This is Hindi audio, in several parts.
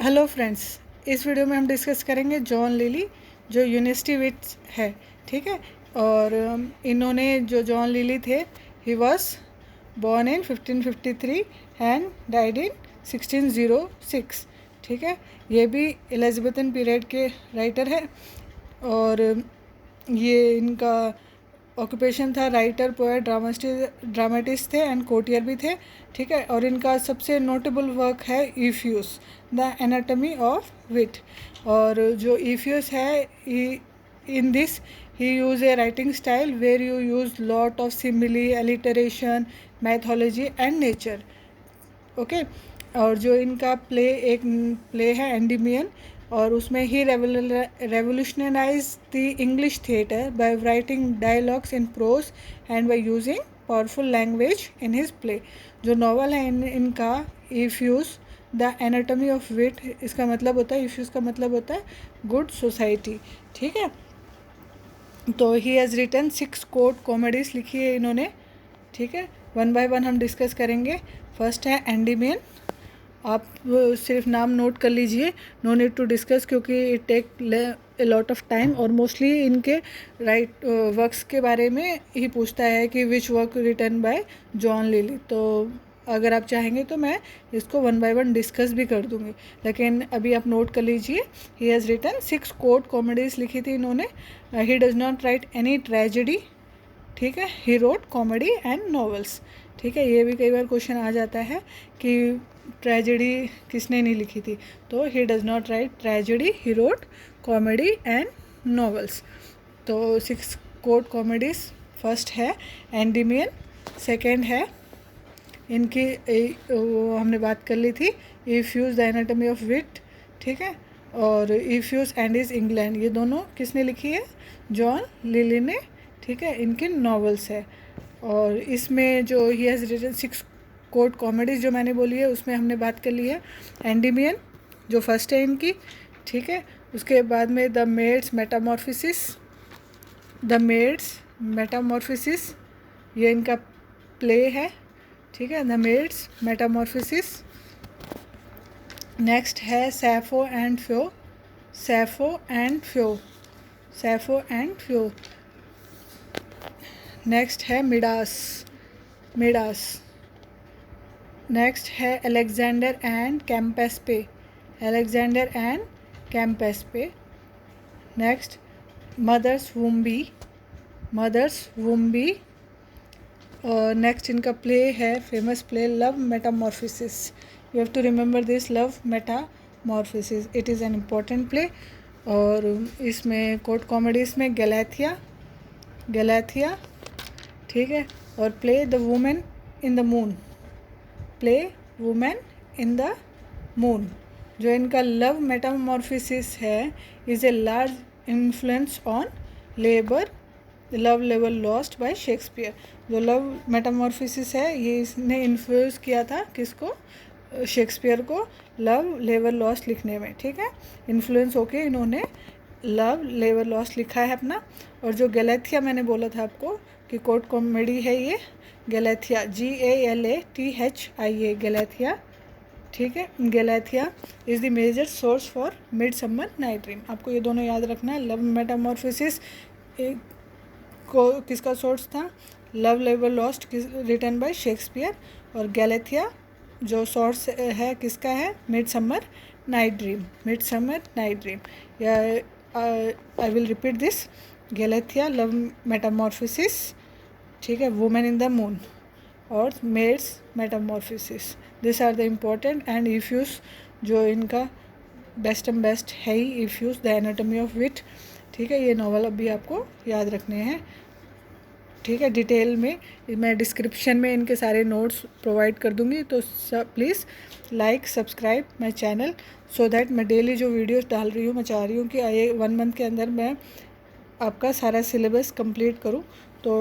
हेलो फ्रेंड्स, इस वीडियो में हम डिस्कस करेंगे जॉन लिली जो यूनिवर्सिटी विट्स है। ठीक है। और इन्होंने जो जॉन लिली थे, ही was born in 1553 and died इन 1606। ठीक है। ये भी एलिजाबेथन पीरियड के राइटर है और ये इनका ऑक्यूपेशन था राइटर, पोएट, ड्रामेटिस्ट थे एंड कोर्टियर भी थे। ठीक है। और इनका सबसे नोटेबल वर्क है Euphues the anatomy of wit. और जो इफ्यूस है, in this he use a writing style where you use lot of simile, alliteration, mythology and nature. Okay. और जो इनका एक प्ले है एंडीमियन, और उसमें ही revolutionise the English theatre by writing dialogues in prose and by using powerful language in his play. जो नॉवल है इनका Euphues the anatomy of wit, इसका मतलब होता है, इफ्यूज का मतलब होता है गुड सोसाइटी। ठीक है। तो he has written 6 court comedies लिखी है इन्होंने। ठीक है। वन बाय वन हम डिस्कस करेंगे। फर्स्ट है एंडीमियन। आप सिर्फ नाम नोट कर लीजिए, नो नीड टू डिस्कस, क्योंकि it take a lot of time और मोस्टली इनके वर्क्स के बारे में ही पूछता है कि which work written by John Lyly. तो अगर आप चाहेंगे तो मैं इसको वन बाय वन डिस्कस भी कर दूंगी, लेकिन अभी आप नोट कर लीजिए। He has written 6 court comedies लिखी थी इन्होंने। He does not write any tragedy. ठीक है। He wrote comedy and novels. ठीक है। ये भी कई बार क्वेश्चन आ जाता है कि ट्रेजेडी किसने नहीं लिखी थी, तो ही does not right tragedy, he wrote comedy and novels. तो 6 कोर्ट कॉमेडीज़। फर्स्ट है एंडीमियन, सेकेंड है इनकी वो हमने बात कर ली थी, इफ्यूज द एनाटमी ऑफ विट। ठीक है। और इफ्यूज एंड इज इंग्लैंड, ये दोनों किसने लिखी है? जॉन लिली ने। ठीक है। इनके नॉवेल्स है। और इसमें जो he has written 6 court comedies जो मैंने बोली है, उसमें हमने बात कर ली है एंडीमियन जो फर्स्ट है इनकी। ठीक है। उसके बाद में द मेड्स मेटामॉर्फिसिस, ये इनका प्ले है। ठीक है। The maids metamorphosis. नेक्स्ट है सैफो एंड फ्यो। नेक्स्ट है मिडास। नेक्स्ट है Alexander and Campaspe. Next Mother Bombie. और नेक्स्ट इनका प्ले है, famous play love metamorphosis. You have to remember this, love metamorphosis, it is an important play. और इसमें कोर्ट कॉमेडीज़ में गैलाथिया। ठीक है। और play the woman in the moon. जो इनका लव मेटामॉर्फिसिस है, is a large influence on love लेवल लॉस्ट बाय शेक्सपियर। जो लव मेटामॉर्फिसिस है, ये इसने इन्फ्लुएंस किया था किसको? शेक्सपियर को लव लेवल लॉस्ट लिखने में। ठीक है। इन्फ्लुएंस होके इन्होंने लव लेवल लॉस्ट लिखा है अपना। और जो गैलाथिया मैंने बोला था आपको कि कोर्ट कॉमेडी है, ये गैलाथिया, GALATHIA, गैलाथिया। ठीक है। Gallathea is the major source for midsummer night dream. आपको ये दोनों याद रखना है। लव मेटामॉर्फिसिस को किसका सोर्स था? लव लेवल लॉस्ट रिटन बाय शेक्सपियर। और गैलाथिया जो सोर्स है किसका है? Midsummer night dream. या I will repeat this, Gallathea, love metamorphosis, ठीक है, वुमेन इन द मून और maid's metamorphosis. This are the important. And Euphues जो इनका बेस्ट है ही, Euphues the anatomy of wit. ठीक है। ये नॉवल अभी आपको याद रखने हैं। ठीक है। डिटेल में मैं डिस्क्रिप्शन में इनके सारे नोट्स प्रोवाइड कर दूंगी, तो please like subscribe my channel, so that मैं डेली जो वीडियोस डाल रही हूँ, मैं चाह रही हूँ कि 1 मंथ के अंदर मैं आपका सारा सिलेबस कंप्लीट करूँ। तो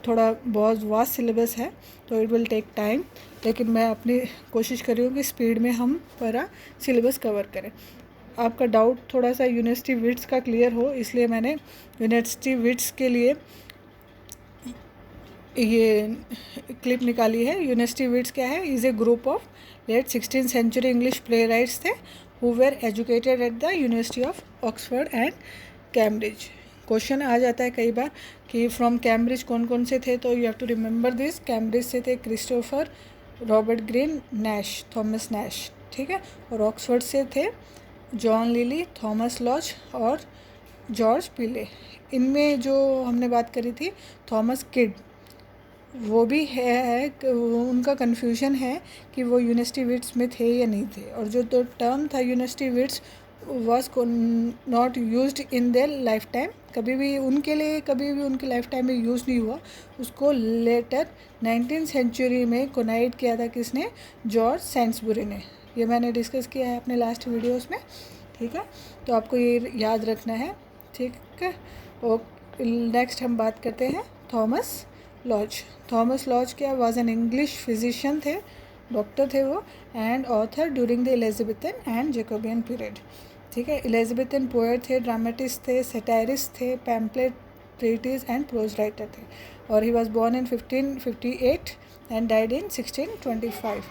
थोड़ा बहुत वास्ट सिलेबस है, तो इट विल टेक टाइम, लेकिन मैं अपनी कोशिश कर रही हूँ कि स्पीड में हम पूरा सिलेबस कवर करें। आपका डाउट थोड़ा सा यूनिवर्सिटी विट्स का क्लियर हो, इसलिए मैंने यूनिवर्सिटी विट्स के लिए ये क्लिप निकाली है। यूनिवर्सिटी विट्स क्या है? Is a group of late 16th century English playwrights थे, who were educated at the university of Oxford and Cambridge. Question आ जाता है कई बार कि फ्रॉम कैम्ब्रिज कौन कौन से थे, तो you have to remember this. Cambridge से थे Christopher, Robert Greene, Nashe, Thomas Nashe, ठीक है। और ऑक्सफोर्ड से थे जॉन लिली, थॉमस लॉज और जॉर्ज पीले। इनमें जो हमने बात करी थी थॉमस किड, वो भी है उनका कन्फ्यूजन है कि वो यूनिवर्सिटी विट्स में थे या नहीं थे। और जो तो टर्म था university wits was not used in their lifetime, कभी भी उनकी लाइफ टाइम में यूज़ नहीं हुआ। उसको लेटर 19th सेंचुरी में कोनाइट किया था किसने, जॉर्ज सैंसबरी ने। ये मैंने डिस्कस किया है अपने लास्ट वीडियोस में, ठीक है। तो आपको ये याद रखना है, ठीक है। और नेक्स्ट हम बात करते हैं थॉमस लॉज। थॉमस लॉज क्या, वाज एन इंग्लिश फिजिशियन थे, डॉक्टर थे वो, and author during the Elizabethan and Jacobean period, ठीक है। एलिजाबेथन पोएट थे, ड्रामेटिस्ट थे, सैटायरिस्ट थे, pamphlet, treatise and prose writer थे। और he was born in 1558 and died in 1625।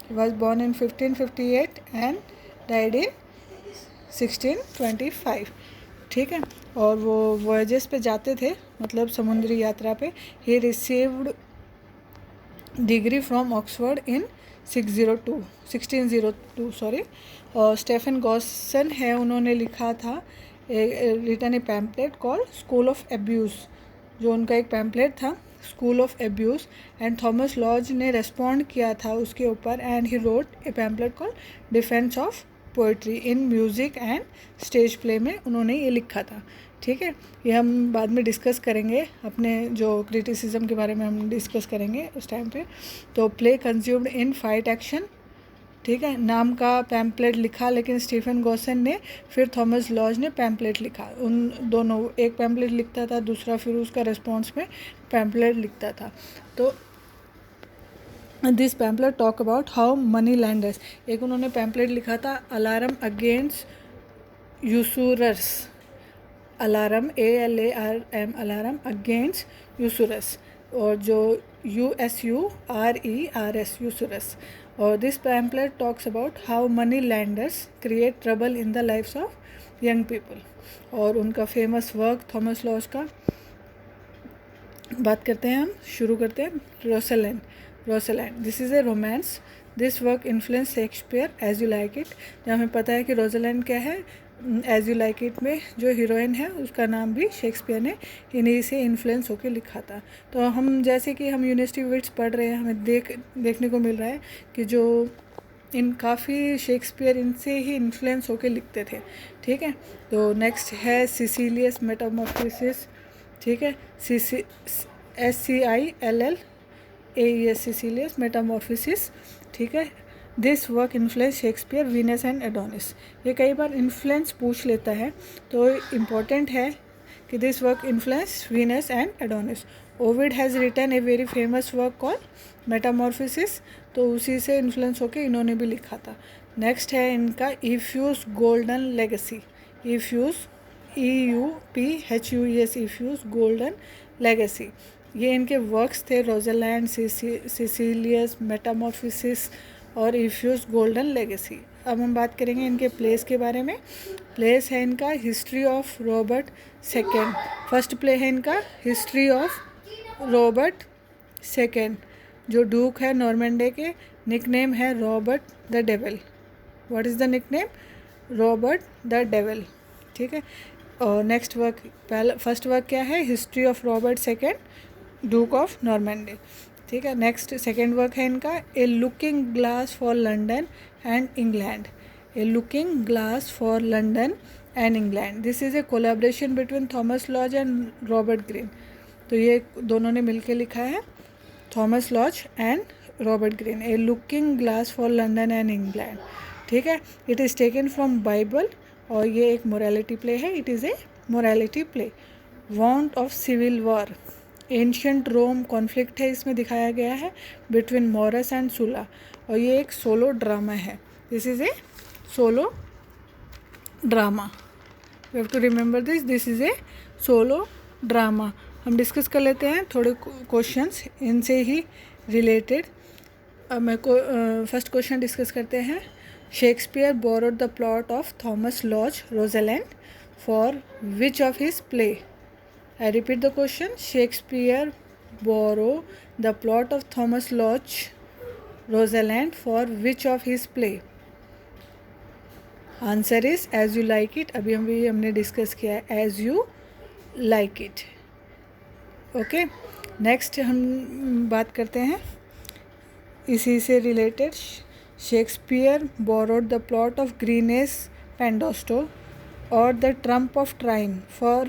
He was born in 1558 and died in 1625, ठीक है। और वो वॉयजेस पे जाते थे, मतलब समुद्री यात्रा पे। He received degree from Oxford in 1602 sorry. और स्टेफन गॉसन है, उन्होंने लिखा था written a pamphlet called School of Abuse, जो उनका एक पैम्पलेट था School of Abuse. And Thomas Lodge ने रेस्पॉन्ड किया था उसके ऊपर, and he wrote a pamphlet called Defence of Poetry in Music and Stage Play में उन्होंने ये लिखा था, ठीक है। ये हम बाद में डिस्कस करेंगे, अपने जो क्रिटिसिज्म के बारे में हम डिस्कस करेंगे उस टाइम पे। तो play consumed in fight action, ठीक है, नाम का पैम्पलेट लिखा, लेकिन स्टीफन गॉसन ने फिर थॉमस लॉज ने पैम्पलेट लिखा। उन दोनों, एक पैम्पलेट लिखता था, दूसरा फिर उसका रिस्पॉन्स में पैम्पलेट लिखता था। तो this pamphlet talk about how money lenders, एक उन्होंने पैम्पलेट लिखा था alarm against usurers, alarm ALARM, alarm against usurers, और जो USURERS, यूसूरस। और this pamphlet talks about how money lenders create trouble in the lifes of young people. और उनका फेमस वर्क थॉमस लॉज का बात करते हैं हम, शुरू करते हैं। Rosalynde, this is a romance, this work influence Shakespeare as you like it. जब हमें पता है कि रोसलैंड क्या है, एज यू लाइक इट में जो हीरोइन है उसका नाम भी शेक्सपियर ने इन्हीं से इन्फ्लुएंस होकर लिखा था। तो हम जैसे कि हम यूनिवर्सिटी विट्स पढ़ रहे हैं, हमें देखने को मिल रहा है कि जो इन काफ़ी शेक्सपियर इनसे ही इन्फ्लुएंस होकर लिखते थे, ठीक है। तो नेक्स्ट है सिसिलियस मेटामॉर्फोसिस, ठीक है, SCILLAES, सिसिलियस मेटामॉर्फोसिस, ठीक है। This work influence Shakespeare Venus and Adonis. ये कई बार इन्फ्लुएंस पूछ लेता है, तो इम्पॉर्टेंट है कि this work influence Venus and Adonis. Ovid has written a very famous work called Metamorphosis, तो उसी से इन्फ्लुएंस होकर इन्होंने भी लिखा था। नेक्स्ट है इनका Euphues golden legacy, Euphues EUPHUES, Euphues golden legacy. ये इनके वर्क्स थे, रोज़लैंड, सिसिलियस, मेटामॉर्फोसिस और इफ्यूज गोल्डन लेगेसी। अब हम बात करेंगे इनके प्लेस के बारे में। प्लेस है इनका history of Robert second, first play है इनका हिस्ट्री ऑफ रॉबर्ट सेकेंड, जो डूक है नॉर्मंडे के, निकनेम है Robert the devil. What is the nickname, Robert the devil, ठीक है। और नेक्स्ट वर्क, फर्स्ट वर्क क्या है, history of Robert second, duke of Normandy, ठीक है। नेक्स्ट सेकेंड वर्क है इनका a looking glass for London and England, a looking glass for London and England. This is a collaboration between Thomas Lodge and Robert Greene. तो ये दोनों ने मिलकर लिखा है, Thomas Lodge and Robert Greene, a looking glass for London and England, ठीक है। It is taken from Bible, और ये एक मोरालिटी प्ले है, it is a morality play. Wounds of civil war, ancient Rome conflict है इसमें दिखाया गया है बिटवीन मॉरस एंड सुला, और ये एक सोलो ड्रामा है। This is a solo drama, you have to remember this, this is a solo drama. हम डिस्कस कर लेते हैं थोड़े क्वेश्चंस इनसे ही रिलेटेड। अब मैं फर्स्ट क्वेश्चन डिस्कस करते हैं। Shakespeare borrowed the plot of Thomas Lodge Rosalynde for which of his play? I repeat the question. Shakespeare borrow the plot of Thomas Lodge Rosaland for which of his play? Answer is As You Like It. अभी हमने डिस्कस किया है As You Like It. Okay, next हम बात करते हैं इसी से related. Shakespeare borrowed the plot of Greene's Pandosto or the trump of Trine for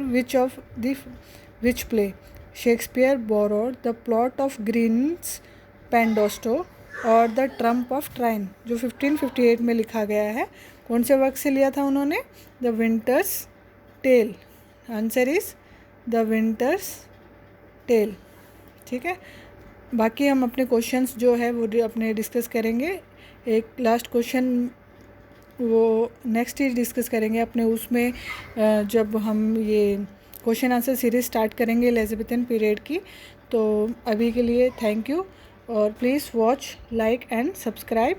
which play? Shakespeare borrowed the plot of Green's Pandosto or the trump of Trine, जो 1558 में लिखा गया है. कौन से वर्क से लिया था उन्होंने? The winter's tale. Answer is the winter's tale. ठीक है, बाकी हम अपने क्वेश्चंस जो है वो अपने डिस्कस करेंगे. एक लास्ट क्वेश्चन वो नेक्स्ट ही डिस्कस करेंगे अपने उसमें, जब हम ये क्वेश्चन आंसर सीरीज स्टार्ट करेंगे एलिजाबेथन पीरियड की. तो अभी के लिए थैंक यू, और please watch, like and subscribe.